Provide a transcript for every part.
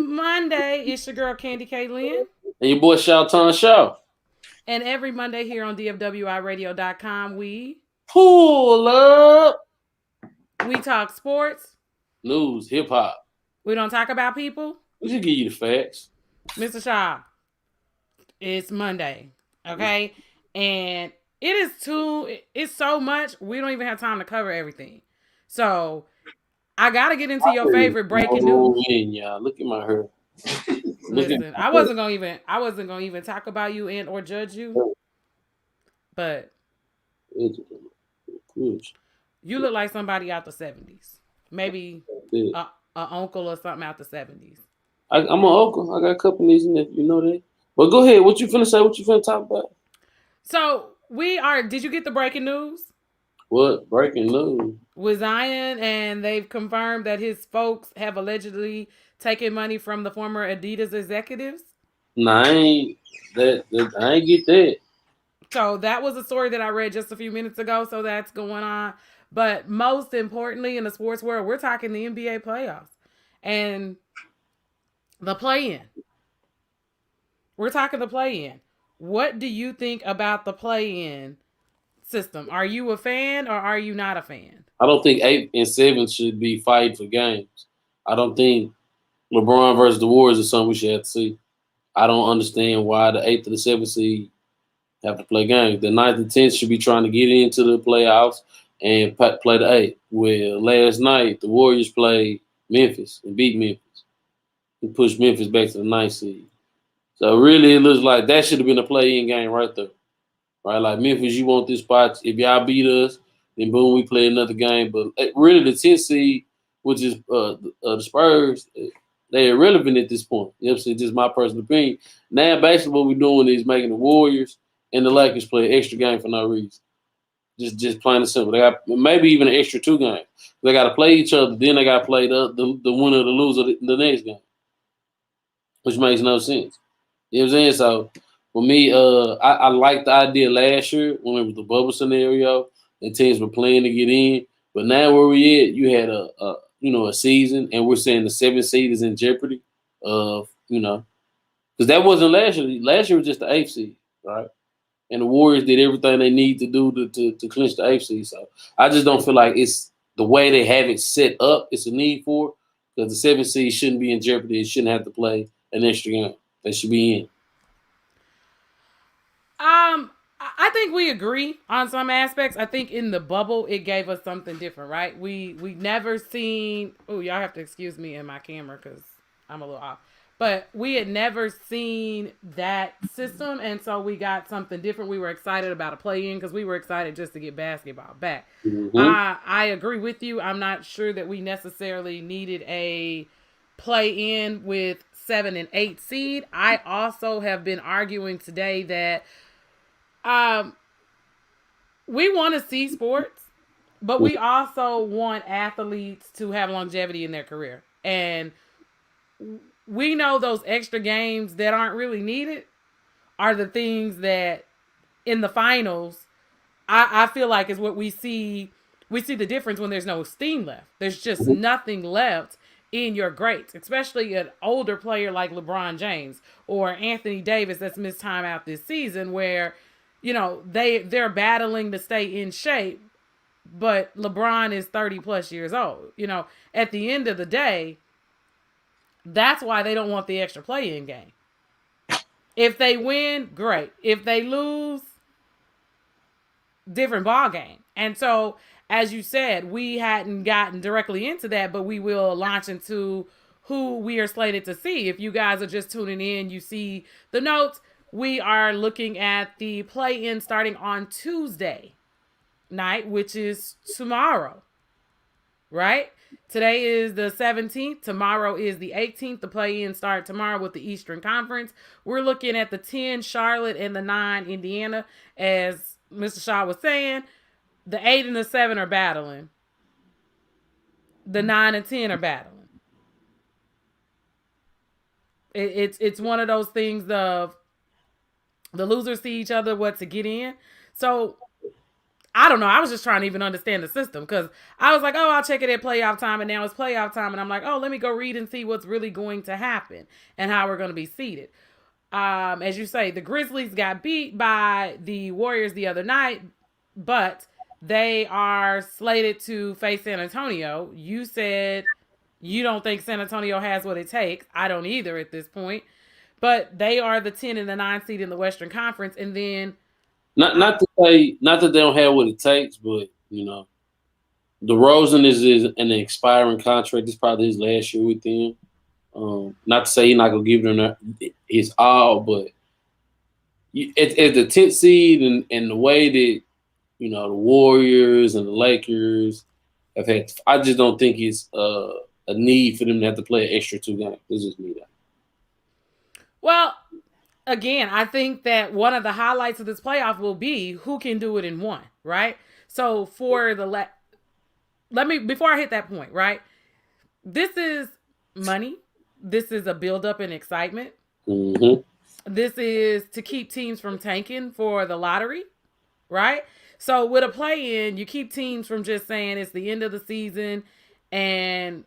Monday. It's your girl Candy K. Lynn. And your boy Shouton Shaw. And every Monday here on DFWIRadio.com, Pull up. we talk sports. News, hip hop. We don't talk about people. We should give you the facts. Mr. Shaw, it's Monday. Okay? And it's so much, we don't even have time to cover everything. So I gotta get into your favorite breaking news. Y'all. Look at my hair. Listen, I wasn't gonna even talk about you and or judge you, but you look like somebody out the 70s. Maybe a uncle or something out the 70s. I'm an uncle. I got a couple nieces and nephews, you know that. But go ahead. What you finna say? What you finna talk about? So did you get the breaking news? What? Breaking news. With Zion, and they've confirmed that his folks have allegedly taken money from the former Adidas executives. Nah, I ain't get that. So that was a story that I read just a few minutes ago. So that's going on. But most importantly, in the sports world, we're talking the NBA playoffs and the play-in. We're talking the play-in. What do you think about the play-in system? Are you a fan or are you not a fan? I don't think 8 and 7 should be fighting for games. I don't think LeBron versus the Warriors is something we should have to see. I don't understand why the 8th to the 7th seed have to play games. The 9th and 10th should be trying to get into the playoffs and play the 8th. Well, last night, the Warriors played Memphis and beat Memphis and pushed Memphis back to the 9th seed. So really, it looks like that should have been a play-in game right there. Right? Like, Memphis, you want this spot. If y'all beat us, then boom, we play another game. But really, the 10th seed, which is the Spurs, they're irrelevant at this point. You know what I'm saying? Just my personal opinion. Now, basically, what we're doing is making the Warriors and the Lakers play an extra game for no reason. Just plain and simple. They got maybe even an extra 2 games. They got to play each other. Then they got to play the winner or the loser the next game, which makes no sense. You know what I'm saying? So for me, I liked the idea last year when it was the bubble scenario and teams were playing to get in. But now where we at, you had a season, and we're saying the 7th seed is in jeopardy of because that wasn't last year. Last year was just the 8th seed, right? And the Warriors did everything they need to do to clinch the 8th seed. So I just don't feel like it's the way they have it set up. It's a need for because the 7th seed shouldn't be in jeopardy. It shouldn't have to play an extra game. They should be in. I think we agree on some aspects. I think in the bubble it gave us something different, right? We never seen. Oh, y'all have to excuse me in my camera because I'm a little off. But we had never seen that system, and so we got something different. We were excited about a play-in because we were excited just to get basketball back. Mm-hmm. I agree with you. I'm not sure that we necessarily needed a play-in with 7 and 8 seed. I also have been arguing today that we want to see sports, but we also want athletes to have longevity in their career. And we know those extra games that aren't really needed are the things that in the finals, I feel like is what we see. We see the difference when there's no steam left. There's just nothing left in your greats, especially an older player like LeBron James or Anthony Davis that's missed time out this season where, they're battling to stay in shape, but LeBron is 30 plus years old. At the end of the day, that's why they don't want the extra play-in game. If they win, great. If they lose, different ball game. And so, as you said, we hadn't gotten directly into that, but we will launch into who we are slated to see. If you guys are just tuning in, you see the notes. We are looking at the play-in starting on Tuesday night, which is tomorrow, right? Today is the 17th. Tomorrow is the 18th. The play-in start tomorrow with the Eastern Conference. We're looking at the 10 Charlotte and the 9 Indiana. As Mr. Shaw was saying, the 8 and the 7 are battling. The 9 and 10 are battling. It's one of those things of the losers see each other what to get in. So I don't know. I was just trying to even understand the system because I was like, oh, I'll check it at playoff time, and now it's playoff time, and I'm like, oh, let me go read and see what's really going to happen and how we're going to be seated. As you say, the Grizzlies got beat by the Warriors the other night, but they are slated to face San Antonio. You said you don't think San Antonio has what it takes. I don't either at this point. But they are the 10 and the 9 seed in the Western Conference, and then not to say not that they don't have what it takes, but DeRozan is an expiring contract. This is probably his last year with them. Not to say he's not gonna give them his all, but at the 10th seed and the way that the Warriors and the Lakers have had, I just don't think it's a need for them to have to play an extra 2 games. This is me. Well, again, I think that one of the highlights of this playoff will be who can do it in one, right? So for the let me before I hit that point, right? This is money. This is a buildup in excitement. Mm-hmm. This is to keep teams from tanking for the lottery, right? So with a play-in, you keep teams from just saying it's the end of the season and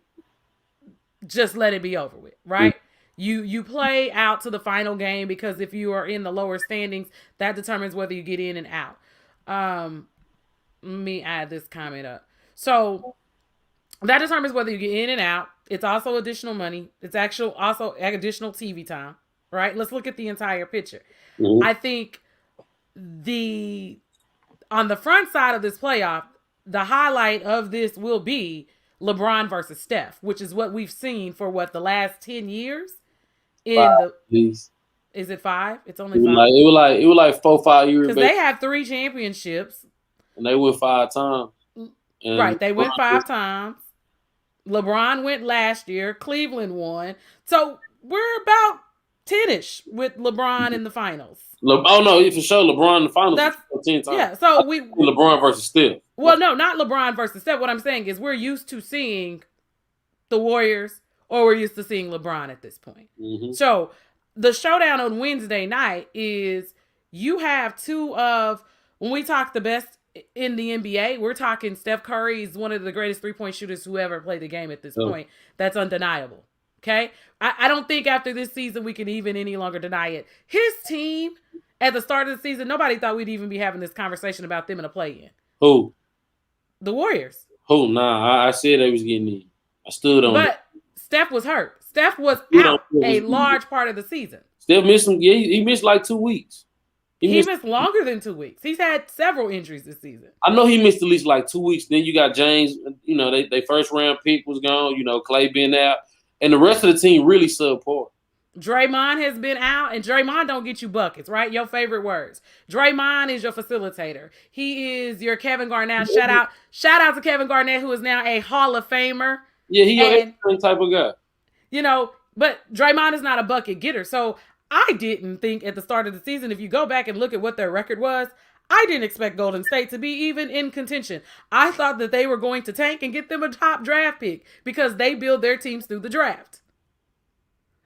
just let it be over with, right? Mm-hmm. You play out to the final game because if you are in the lower standings, that determines whether you get in and out. Let me add this comment up. So that determines whether you get in and out. It's also additional money. It's also additional TV time, right? Let's look at the entire picture. Mm-hmm. I think on the front side of this playoff, the highlight of this will be LeBron versus Steph, which is what we've seen for the last 10 years. Is it 5? It's only 5. It was like 4-5 years. Because they have 3 championships. And they win 5 times. Right, they went 5 times. LeBron went last year. Cleveland won. So we're about 10-ish with LeBron in the finals. Oh, no, for sure. LeBron in the finals. That's 10 times. Yeah, so LeBron versus Steph. Well, no, not LeBron versus Steph. What I'm saying is we're used to seeing the Warriors or we're used to seeing LeBron at this point. Mm-hmm. So the showdown on Wednesday night is you have 2 of, when we talk the best in the NBA, we're talking Steph Curry is one of the greatest 3-point shooters who ever played the game at this point. That's undeniable. Okay? I don't think after this season we can even any longer deny it. His team, at the start of the season, nobody thought we'd even be having this conversation about them in a play-in. Who? The Warriors. Who? Nah, I said they was getting in. I stood on But Steph was hurt. Steph was out a large part of the season. Steph missed some. Yeah, he missed like 2 weeks. He missed longer than 2 weeks. He's had several injuries this season. I know he missed at least like 2 weeks. Then you got James. They first round pick was gone. Clay been out, and the rest of the team really subpar. Draymond has been out, and Draymond don't get you buckets, right? Your favorite words. Draymond is your facilitator. He is your Kevin Garnett. Shout out to Kevin Garnett, who is now a Hall of Famer. Yeah, he a type of guy. But Draymond is not a bucket getter. So I didn't think at the start of the season, if you go back and look at what their record was, I didn't expect Golden State to be even in contention. I thought that they were going to tank and get them a top draft pick because they build their teams through the draft.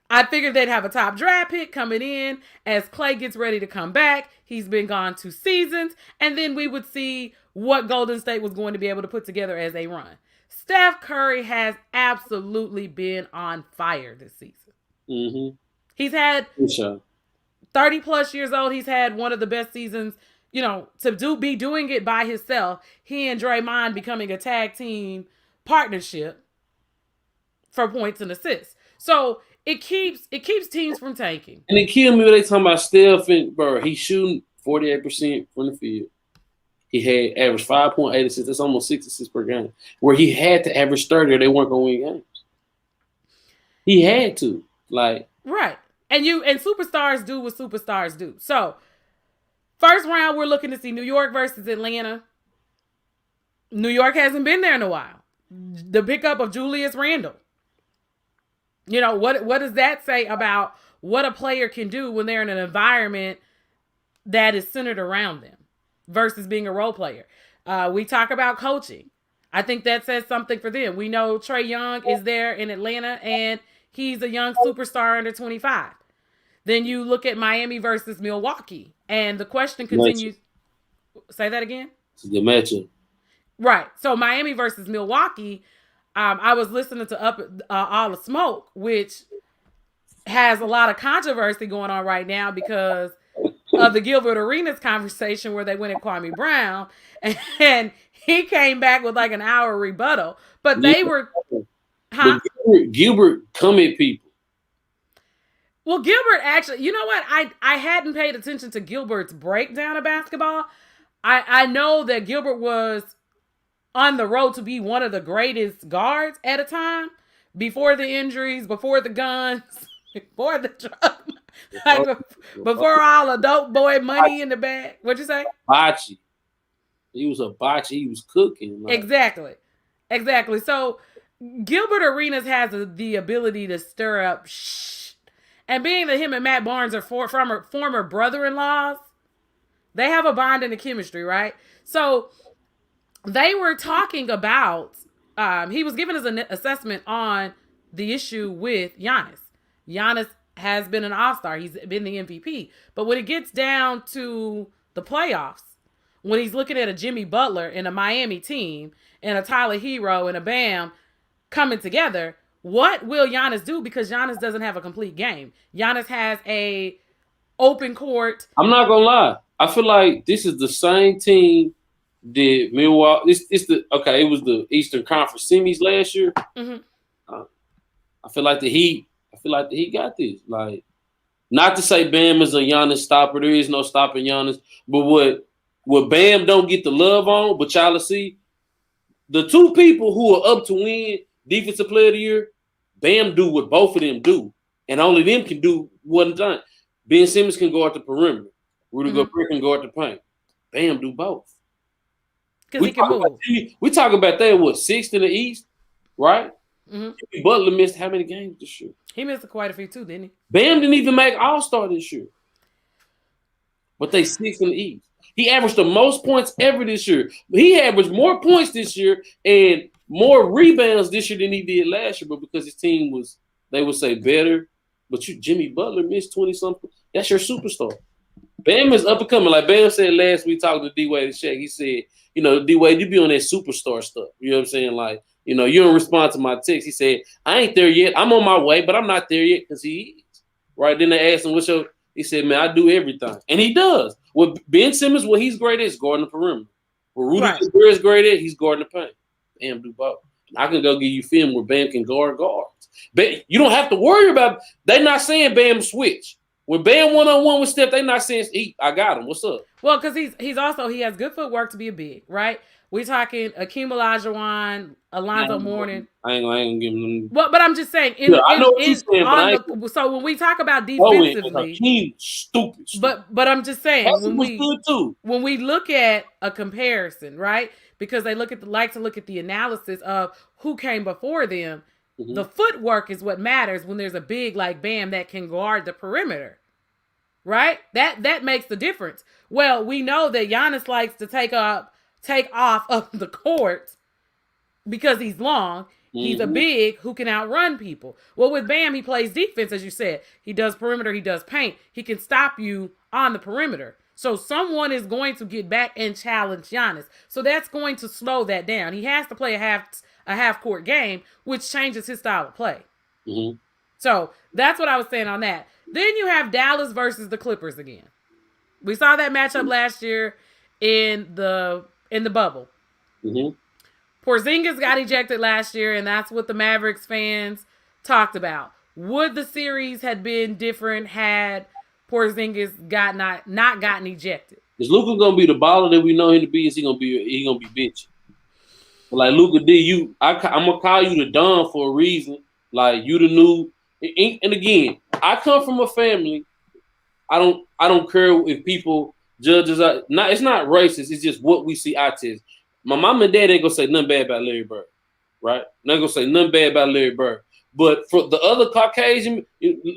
I figured they'd have a top draft pick coming in as Clay gets ready to come back. He's been gone 2 seasons. And then we would see what Golden State was going to be able to put together as a run. Steph Curry has absolutely been on fire this season. Mm-hmm. He's had 30 plus years old. He's had one of the best seasons, to be doing it by himself. He and Draymond becoming a tag team partnership for points and assists. So it keeps teams from tanking. And it killed me when they talking about Steph and bro. He's shooting 48% from the field. He had averaged 5.8 assists. That's almost 6 assists per game. Where he had to average 30 or they weren't going to win games. He had to. Right. And superstars do what superstars do. So, first round, we're looking to see New York versus Atlanta. New York hasn't been there in a while. The pickup of Julius Randle. What does that say about what a player can do when they're in an environment that is centered around them versus being a role player? We talk about coaching. I think that says something for them. We know Trae Young is there in Atlanta, and he's a young superstar under 25. Then you look at Miami versus Milwaukee, and the question continues. Say that again? It's a good matchup. Right. So Miami versus Milwaukee. I was listening to Up All the Smoke, which has a lot of controversy going on right now because of the Gilbert Arenas conversation where they went at Kwame Brown, and he came back with like an hour rebuttal. But they were, huh? But Gilbert come at people. Well, Gilbert actually, you know what? I hadn't paid attention to Gilbert's breakdown of basketball. I know that Gilbert was on the road to be one of the greatest guards at a time, before the injuries, before the guns, before the drugs, like before all the dope boy money in the bag. What'd you say? Bocce. He was a bocce. He was cooking. Like. Exactly. So Gilbert Arenas has the ability to stir up shh. And being that him and Matt Barnes are former brother-in-laws, they have a bond in the chemistry, right? So they were talking about, he was giving us an assessment on the issue with Giannis. Giannis has been an all-star. He's been the MVP. But when it gets down to the playoffs, when he's looking at a Jimmy Butler and a Miami team and a Tyler Hero and a Bam coming together, what will Giannis do? Because Giannis doesn't have a complete game. Giannis has a open court. I'm not going to lie. I feel like this is the same team that Milwaukee. It was the Eastern Conference semis last year. Mm-hmm. I feel like the Heat got this. Like, not to say Bam is a Giannis stopper. There is no stopping Giannis. But what Bam don't get the love on, but y'all see, the two people who are up to win Defensive Player of the Year, Bam do what both of them do. And only them can do one thing. Ben Simmons can go at the perimeter. Rudy Gobert can go at the paint. Bam do both. Because he can move. We talk about that, what, 6th in the East, right? Mm-hmm. Butler missed how many games this year? He missed quite a few too, didn't he? Bam didn't even make All-Star this year. But they 6th in the East. He averaged the most points ever this year. He averaged more points this year and more rebounds this year than he did last year. But because his team was, they would say, better. But Jimmy Butler missed 20-something. That's your superstar. Bam is up and coming. Like Bam said last week, talking to D-Wade and Shaq, he said, D-Wade, you be on that superstar stuff. You know what I'm saying? Like, you don't respond to my text. He said, I ain't there yet. I'm on my way, but I'm not there yet because he is. Right? Then they asked him, what's your... He said, man, I do everything. And he does. With Ben Simmons, what he's great at is guarding the perimeter. What Rudy Gobert is great at, he's guarding the paint. Bam do both. I can go give you film where Bam can guard guards. But you don't have to worry about... They're not saying Bam switch. When Bam one-on-one with Steph, they not saying, I got him. What's up? Well, because he has good footwork to be a big, right? We talking Akeem Olajuwon, Alonzo Mourning. I ain't gonna give him. Well, but I'm just saying. I know what you're saying, so when we talk about defensively, Akeem stupid. But I'm just saying when we look at a comparison, right? Because they like to look at the analysis of who came before them. Mm-hmm. The footwork is what matters when there's a big like Bam that can guard the perimeter. Right? That makes the difference. Well, we know that Giannis likes to take off of the court because he's long. Mm-hmm. He's a big who can outrun people. Well, with Bam, he plays defense, as you said. He does perimeter, he does paint. He can stop you on the perimeter. So someone is going to get back and challenge Giannis. So that's going to slow that down. He has to play a half court game, which changes his style of play. Mm-hmm. So that's what I was saying on that. Then you have Dallas versus the Clippers again. We saw that matchup last year in the bubble. Mm-hmm. Porzingis got ejected last year, and that's what the Mavericks fans talked about. Would the series had been different had Porzingis not gotten ejected? Is Luka gonna be the baller that we know him to be? Is he gonna be bitching? Like Luka D, I'm gonna call you the Don for a reason. Like you the new. And again, I come from a family. I don't care if people judge us. It's not racist. It's just what we see out there. My mom and dad ain't gonna say nothing bad about Larry Bird, right? Not gonna say nothing bad about Larry Bird. But for the other Caucasian,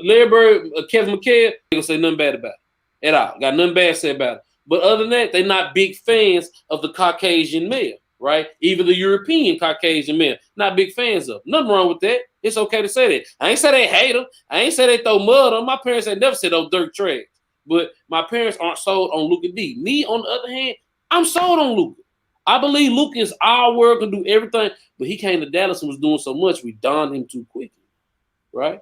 Larry Bird, Kevin McHale, they gonna say nothing bad about it at all. Got nothing bad to say about it. But other than that, they're not big fans of the Caucasian male, right? Even the European Caucasian male, not big fans of. Nothing wrong with that. It's okay to say that. I ain't say they hate them. I ain't say they throw mud on. My parents ain't never said those dirt trash. But my parents aren't sold on Luka D. Me, on the other hand, I'm sold on Luka. I believe Luka is our world, can do everything, but he came to Dallas and was doing so much, we donned him too quickly, right?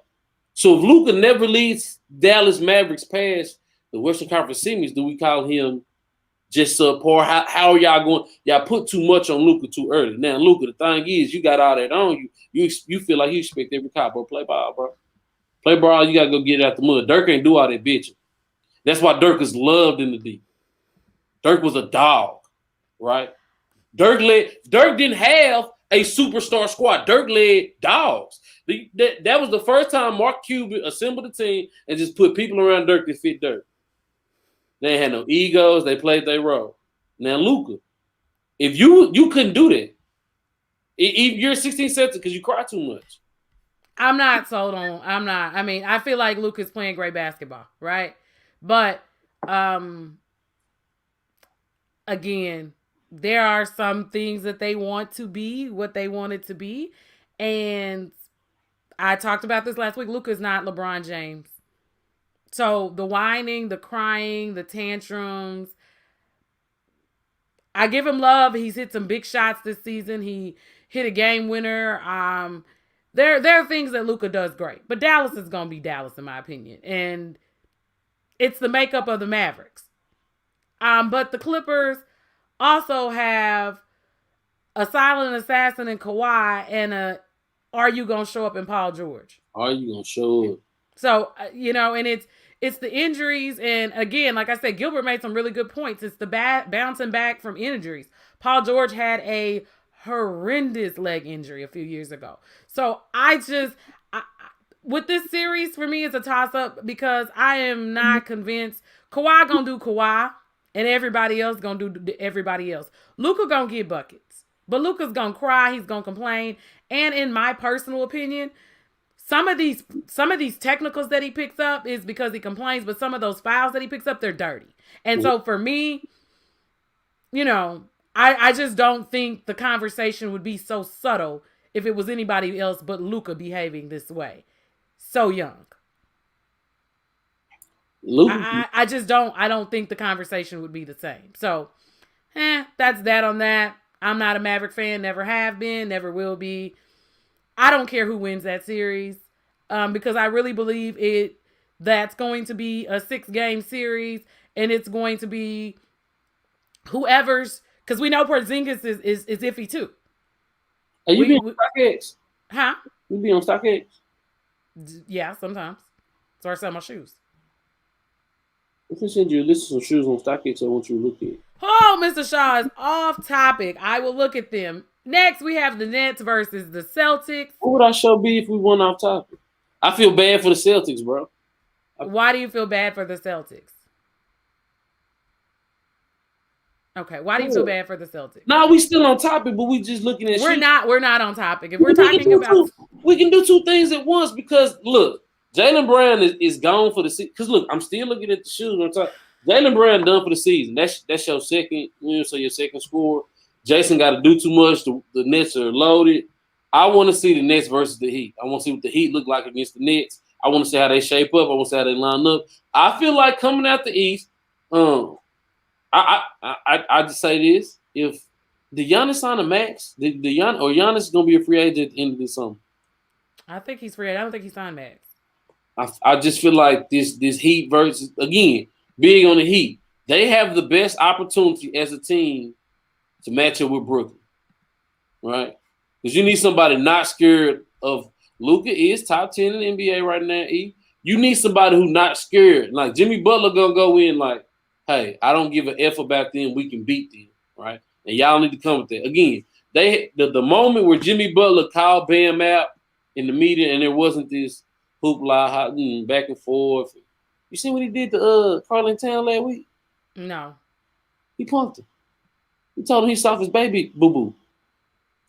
So if Luka never leads Dallas Mavericks past the Western Conference Semis, do we call him just subpar? How are y'all going? Y'all put too much on Luka too early. Now, Luka, the thing is, you got all that on you. You feel like you expect every cop, bro. Play ball, bro. Play ball, you got to go get it out the mud. Dirk ain't do all that bitching. That's why Dirk is loved in the D. Dirk was a dog, right? Dirk didn't have a superstar squad. Dirk led dogs. That was the first time Mark Cuban assembled a team and just put people around Dirk that fit Dirk. They had no egos. They played their role. Now, Luka, if you couldn't do that, you're 16 Celtics because you cry too much. I'm not sold on. I'm not. I mean, I feel like Luka's playing great basketball, right? But again, there are some things that they want to be what they want it to be, and I talked about this last week. Luka's not LeBron James. So the whining, the crying, the tantrums, I give him love. He's hit some big shots this season. He hit a game winner. There are things that Luka does great, but Dallas is going to be Dallas in my opinion, and it's the makeup of the Mavericks. But the Clippers also have a silent assassin in Kawhi and are you going to show up in Paul George? Are you going to show up? So, and it's the injuries. And again, like I said, Gilbert made some really good points. It's the bouncing back from injuries. Paul George had a horrendous leg injury a few years ago. So with this series, for me, it's a toss-up because I am not convinced. Kawhi going to do Kawhi. And everybody else going to do everybody else. Luka going to get buckets. But Luka's going to cry. He's going to complain. And in my personal opinion, some of these technicals that he picks up is because he complains. But some of those fouls that he picks up, they're dirty. And so for me, I just don't think the conversation would be so subtle if it was anybody else but Luka behaving this way. So young. I just don't think the conversation would be the same. So, that's that on that. I'm not a Maverick fan, never have been, never will be. I don't care who wins that series because I really believe that's going to be a 6-game series and it's going to be whoever's, because we know Porzingis is iffy too. Hey, you be on StockX? Huh? You be on StockX? Yeah, sometimes. So I sell my shoes. I can send you a list of some shoes on StockX I want you to look at. Oh, Mr. Shaw is off topic. I will look at them. Next, we have the Nets versus the Celtics. What would our show be if we went off topic? I feel bad for the Celtics, bro. Why do you feel bad for the Celtics? Okay, why do you feel bad for the Celtics? No, we still on topic, but we just looking at. We're not on topic. If we're talking about, we can do two things at once because look. Jaylen Brown is gone for the season. Because, look, I'm still looking at the shoes on top. Jaylen Brown done for the season. That's your second, so your second score. Jason got to do too much. The Nets are loaded. I want to see the Nets versus the Heat. I want to see what the Heat look like against the Nets. I want to see how they shape up. I want to see how they line up. I feel like coming out the East, I just say this. If the Giannis sign a max, Giannis is going to be a free agent at the end of this summer. I think he's free. I don't think he signed max. I just feel like this Heat versus, again, big on the Heat. They have the best opportunity as a team to match up with Brooklyn, right? Because you need somebody not scared of Luka is top 10 in the NBA right now, E. You need somebody who's not scared. Like Jimmy Butler going to go in like, hey, I don't give an F about them. We can beat them, right? And y'all need to come with that. Again, the moment where Jimmy Butler called Bam out in the media and there wasn't this hoopla, back and forth. You see what he did to Carlin Town last week? No. He punked him. He told him he saw his baby boo-boo.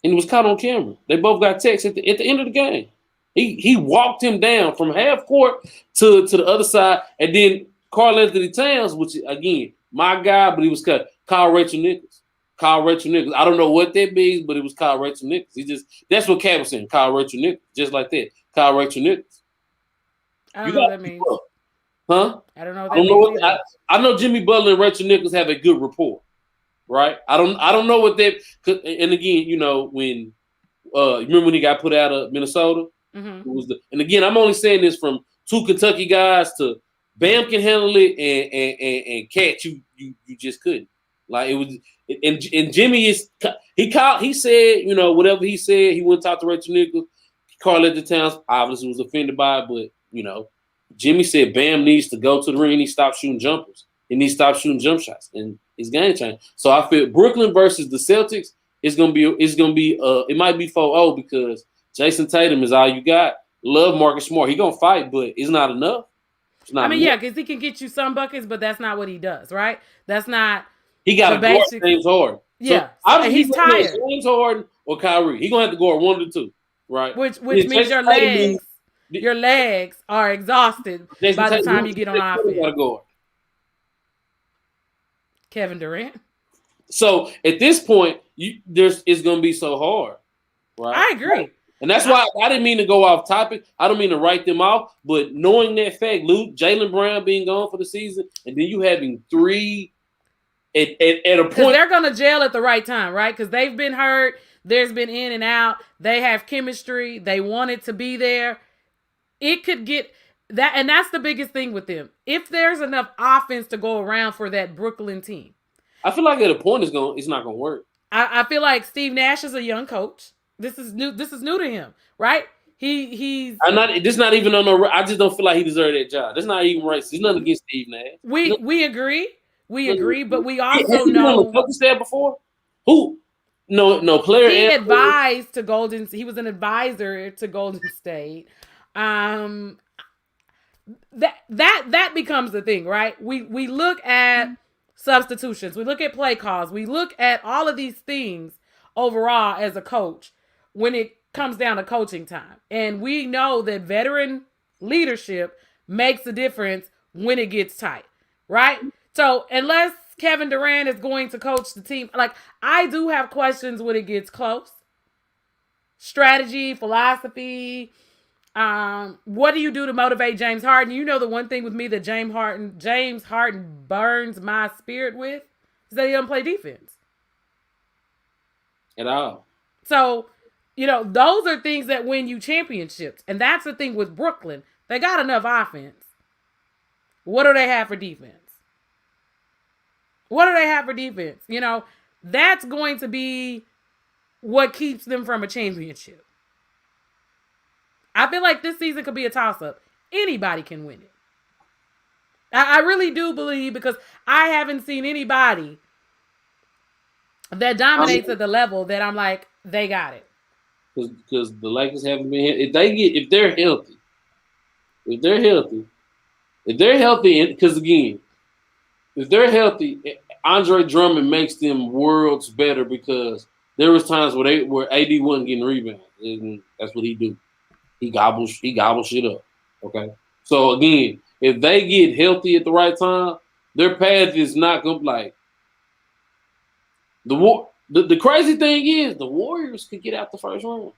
And it was caught on camera. They both got texts at the end of the game. He walked him down from half court to the other side. And then Carl Anthony Towns, which, again, my guy, but he was cut. Kyle Rachel Nichols. I don't know what that means, but it was Kyle Rachel Nichols. That's what Cat was saying. Kyle Rachel Nichols. Just like that. Kyle Rachel Nichols. I don't know what that means. Huh? I don't know what that means. I know Jimmy Butler and Rachel Nichols have a good rapport. right? I don't know what that. And again, when remember when he got put out of Minnesota? Mm-hmm. And again, I'm only saying this from two Kentucky guys to Bam can handle it, and Cat, you just couldn't. Like it was, and Jimmy he said, whatever he said, he went and talked to Rachel Nichols. Karl-Anthony Towns obviously was offended by it, but Jimmy said Bam needs to go to the ring. He needs to stop shooting jumpers. He needs to stop shooting jump shots, and his game changed. So I feel Brooklyn versus the Celtics is gonna be it might be 4-0 because Jason Tatum is all you got. Love Marcus Smart. He gonna fight, but it's not enough. Yeah, because he can get you some buckets, but that's not what he does, right? That's not. He got to guard James Harden. Yeah, so he's tired. James Harden or Kyrie. He gonna have to guard one of the two, right? Which means your legs are exhausted by the time you get on offense. Kevin Durant. So at this point, it's gonna be so hard, right? I agree. And that's why I didn't mean to go off topic. I don't mean to write them off, but knowing that fact, Jaylen Brown being gone for the season, and then you having three at a point. They're going to gel at the right time, right? Because they've been hurt. There's been in and out. They have chemistry. They want it to be there. It could get that. And that's the biggest thing with them. If there's enough offense to go around for that Brooklyn team. I feel like at a point it's not going to work. I feel like Steve Nash is a young coach. This is new to him, right? He's. This not even on the. I just don't feel like he deserved that job. That's not even right. There's nothing against Steve Nash. We agree. We agree, but we also know. What you said before? Who? No player. He advised to Golden. He was an advisor to Golden State. That becomes the thing, right? We look at substitutions. We look at play calls. We look at all of these things overall as a coach when it comes down to coaching time. And we know that veteran leadership makes a difference when it gets tight, right? So unless Kevin Durant is going to coach the team, like I do have questions when it gets close. Strategy, philosophy. What do you do to motivate James Harden? You know the one thing with me that James Harden burns my spirit with is that he doesn't play defense. At all. So, those are things that win you championships. And that's the thing with Brooklyn. They got enough offense. What do they have for defense? That's going to be what keeps them from a championship. I feel like this season could be a toss-up. Anybody can win it. I really do believe because I haven't seen anybody that dominates at the level that I'm like, they got it. Because the Lakers haven't been here. If they're healthy, because again, if they're healthy, Andre Drummond makes them worlds better because there was times where AD wasn't getting rebounds, and that's what he do. He gobbles shit up. Okay, so again, if they get healthy at the right time, their path is not gonna like the crazy thing is the Warriors could get out the first round.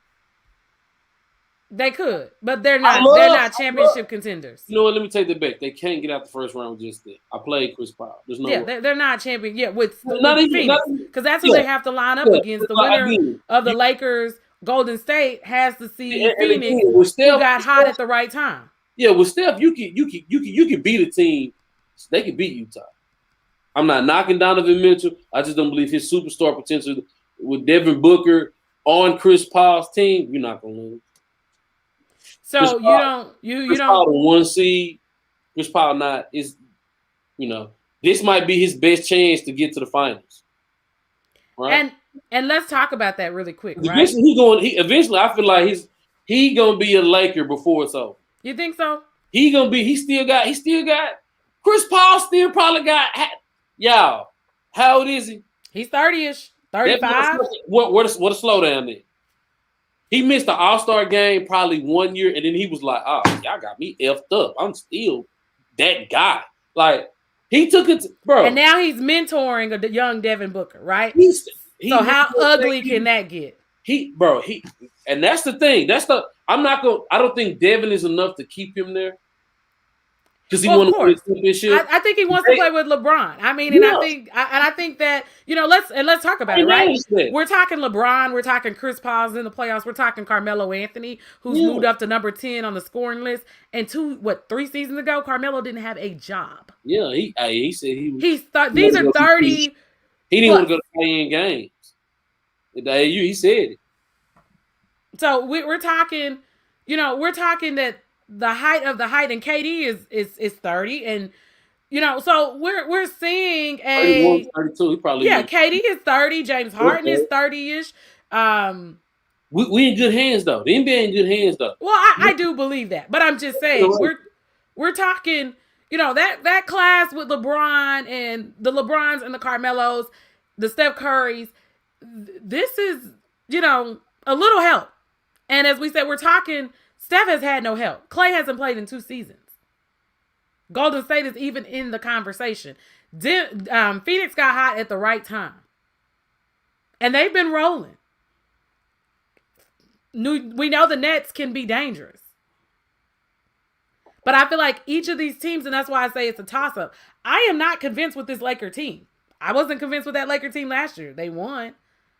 They could, but they're not. They're not championship contenders. You know what? Let me take that back. They can't get out the first round with just that. I played Chris Paul. There's no. Yeah, they're not champion. Yeah, with Phoenix, because that's what they have to line up against. The winner of the Lakers, Golden State has to see Phoenix, who got hot at the right time. Yeah, with Steph, you can beat a team. They can beat Utah. I'm not knocking Donovan Mitchell. I just don't believe his superstar potential with Devin Booker on Chris Paul's team. You're not gonna lose. So Chris Paul, you don't. Paul the one seed. Chris Paul not is. This might be his best chance to get to the finals. Right? And let's talk about that really quick. Right? Eventually, I feel like he gonna be a Laker before it's over. You think so? He still got. Chris Paul still probably got. Y'all, how old is he? He's 30-ish, 35. What a slowdown there. He missed the All-Star game probably 1 year, and then he was like, "Oh, y'all got me effed up. I'm still that guy." Like he took it, bro. And now he's mentoring a young Devin Booker, right? So how ugly can that get? And that's the thing. I don't think Devin is enough to keep him there. Because he Well, of want to win course. a championship. I think he wants to play with LeBron. I mean, and Yeah. I think that, let's talk about it, right? We're talking LeBron, we're talking Chris Paul's in the playoffs, we're talking Carmelo Anthony, who's moved up to number 10 on the scoring list. And 3 seasons ago, Carmelo didn't have a job. Yeah, he said these are 30. He didn't want to go to play-in games. At the AU, he said it. So we're talking, we're talking that the height of the height, and KD is 30, and so we're seeing 31, 32. He probably KD is 30. James Harden is 30-ish. We in good hands though. The NBA in good hands though. Well, I do believe that, but I'm just saying we're talking, that class with LeBron and the LeBrons and the Carmelos, the Steph Currys. This is a little help, and as we said, we're talking. Steph has had no help. Klay hasn't played in 2 seasons. Golden State is even in the conversation. Phoenix got hot at the right time. And they've been rolling. We know the Nets can be dangerous. But I feel like each of these teams, and that's why I say it's a toss-up, I am not convinced with this Laker team. I wasn't convinced with that Laker team last year. They won.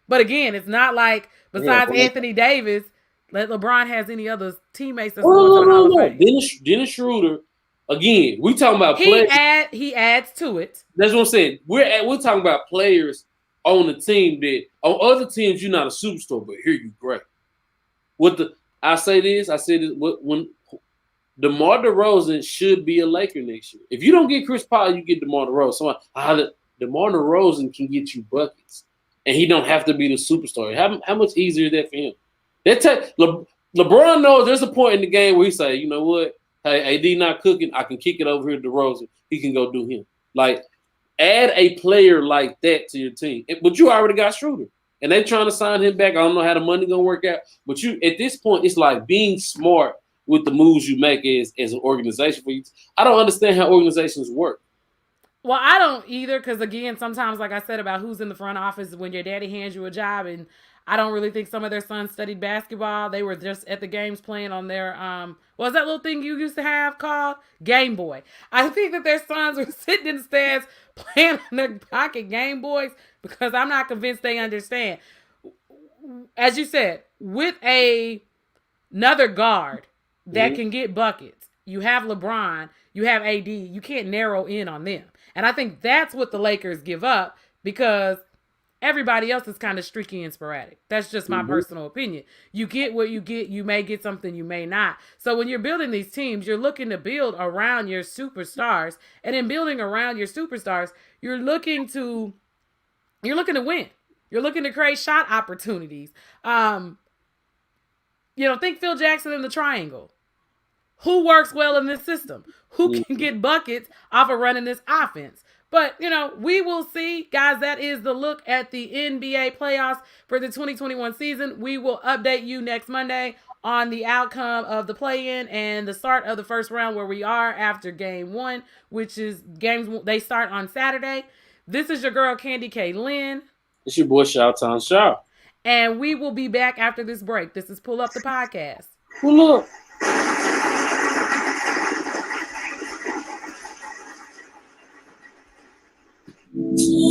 But again, it's not like, besides Anthony Davis, that LeBron has any other teammates that's going to the Hall of Fame. Dennis Schroeder, again, we talking about players. He adds to it. That's what I'm saying. We're talking about players on the team that on other teams you're not a superstar, but here you great. I say this when DeMar DeRozan should be a Laker next year. If you don't get Chris Paul, you get DeMar DeRozan. DeMar DeRozan can get you buckets, and he don't have to be the superstar. How much easier is that for him? LeBron knows there's a point in the game where he say, you know what? Hey, AD not cooking. I can kick it over here to DeRozan. He can go do him. Like, add a player like that to your team. But you already got Schroeder. And they're trying to sign him back. I don't know how the money going to work out. But at this point, it's like being smart with the moves you make as an organization for you. I don't understand how organizations work. Well, I don't either because, again, sometimes, like I said, about who's in the front office when your daddy hands you a job, and I don't really think some of their sons studied basketball. They were just at the games playing on their, what was that little thing you used to have called? Game Boy. I think that their sons were sitting in the stands playing on their pocket Game Boys because I'm not convinced they understand. As you said, with another guard that can get buckets, you have LeBron, you have AD, you can't narrow in on them. And I think that's what the Lakers give up because everybody else is kind of streaky and sporadic. That's just my personal opinion. You get what you get. You may get something, you may not. So when you're building these teams, you're looking to build around your superstars. And in building around your superstars, you're looking to win. You're looking to create shot opportunities. Think Phil Jackson in the triangle. Who works well in this system? Who can get buckets off of running this offense? But, we will see. Guys, that is the look at the NBA playoffs for the 2021 season. We will update you next Monday on the outcome of the play-in and the start of the first round where we are after game 1, which is they start on Saturday. This is your girl, Candy K. Lynn. It's your boy, Showtown Shaw. And we will be back after this break. This is Pull Up the Podcast. Pull up.